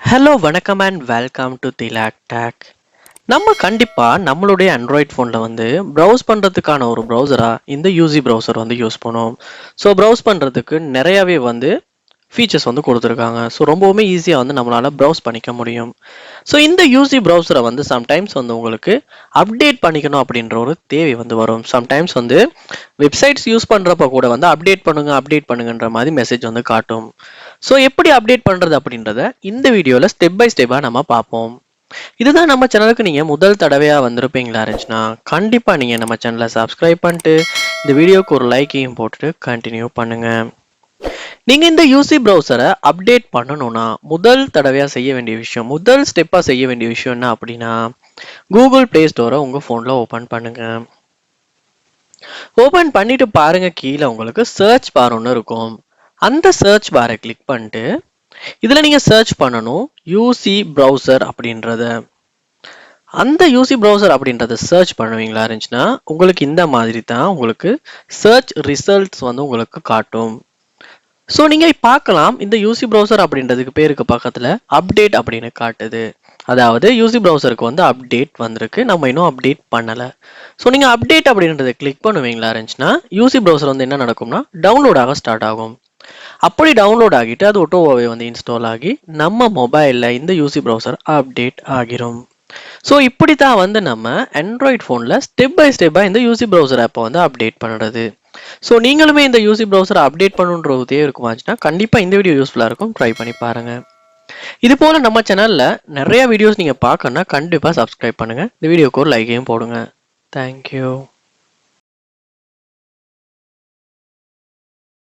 Hello வணக்கம் and welcome to Thilak take. நம்ம கண்டிப்பாக நம்மளுடைய ஆண்ட்ராய்ட் ஃபோனில் வந்து ப்ரௌஸ் பண்ணுறதுக்கான ஒரு ப்ரௌசராக இந்த யூசி ப்ரௌசர் வந்து யூஸ் பண்ணுவோம். ஸோ ப்ரௌஸ் பண்ணுறதுக்கு நிறையாவே வந்து ஃபீச்சர்ஸ் வந்து கொடுத்துருக்காங்க. ஸோ ரொம்பவுமே ஈஸியாக வந்து நம்மளால் ப்ரௌஸ் பண்ணிக்க முடியும். ஸோ இந்த யூசி ப்ரௌசரை வந்து சம்டைம்ஸ் வந்து உங்களுக்கு அப்டேட் பண்ணிக்கணும் அப்படின்ற ஒரு தேவை வந்து வரும். சம்டைம்ஸ் வந்து வெப்சைட்ஸ் யூஸ் பண்ணுறப்ப கூட வந்து அப்டேட் பண்ணுங்கன்ற மாதிரி மெசேஜ் வந்து காட்டும். ஸோ எப்படி அப்டேட் பண்ணுறது அப்படின்றத இந்த வீடியோவில் ஸ்டெப் பை ஸ்டெப்பாக நம்ம பார்ப்போம். இதுதான் நம்ம சேனலுக்கு நீங்கள் முதல் தடவையாக வந்திருப்பீங்களா இருந்துச்சுன்னா கண்டிப்பாக நீங்கள் நம்ம சேனலை சப்ஸ்கிரைப் பண்ணிட்டு இந்த வீடியோக்கு ஒரு லைக்கையும் போட்டுட்டு கண்டினியூ பண்ணுங்கள். நீங்கள் இந்த யூசி ப்ரௌசரை அப்டேட் பண்ணணும்னா முதல் தடவையாக செய்ய வேண்டிய விஷயம், முதல் ஸ்டெப்பாக செய்ய வேண்டிய விஷயம் என்ன அப்படின்னா, கூகுள் ப்ளே ஸ்டோரை உங்கள் ஃபோனில் ஓப்பன் பண்ணுங்கள். ஓப்பன் பண்ணிட்டு பாருங்க, கீழே உங்களுக்கு சர்ச் பார் ஒன்று இருக்கும். அந்த சர்ச் பாரை கிளிக் பண்ணிட்டு இதில் நீங்கள் சர்ச் பண்ணணும் யூசி ப்ரௌசர் அப்படின்றத. அந்த யூசி ப்ரௌசர் அப்படின்றத சர்ச் பண்ணுவீங்களா இருந்துச்சுன்னா உங்களுக்கு இந்த மாதிரி தான் உங்களுக்கு சர்ச் ரிசல்ட்ஸ் வந்து உங்களுக்கு காட்டும். ஸோ நீங்கள் பார்க்கலாம், இந்த யூசி ப்ரௌசர் அப்படின்றதுக்கு பேருக்கு பக்கத்தில் அப்டேட் அப்படின்னு காட்டுது. அதாவது யூசி ப்ரௌசருக்கு வந்து அப்டேட் வந்திருக்கு, நம்ம இன்னும் அப்டேட் பண்ணலை. ஸோ நீங்கள் அப்டேட் அப்படின்றத கிளிக் பண்ணுவீங்களா இருந்துச்சுன்னா யூசி ப்ரௌசர் வந்து என்ன நடக்கும்னா டவுன்லோட் ஆக ஸ்டார்ட் ஆகும். அப்படி டவுன்லோட் ஆகிட்டு அது ஒட்டோவாவே வந்து இன்ஸ்டால் ஆகி நம்ம மொபைலில் இந்த யூசி ப்ரௌசர் அப்டேட் ஆகிரும். ஸோ இப்படி தான் வந்து நம்ம ஆண்ட்ராய்ட் ஃபோனில் ஸ்டெப் பை ஸ்டெப்பாக இந்த யூசி ப்ரௌசர் ஆப்பை வந்து அப்டேட் பண்ணுறது. ஸோ நீங்களுமே இந்த யூசி ப்ரௌசரை அப்டேட் பண்ணுன்றதே இருக்குமாச்சுன்னா கண்டிப்பாக இந்த வீடியோ யூஸ்ஃபுல்லாக இருக்கும், ட்ரை பண்ணி பாருங்கள். இது போல் நம்ம சேனலில் நிறைய வீடியோஸ் நீங்கள் பார்க்கணுன்னா கண்டிப்பாக சப்ஸ்கிரைப் பண்ணுங்கள். இந்த வீடியோக்கு ஒரு லைக்கையும் போடுங்க. தேங்க்யூ.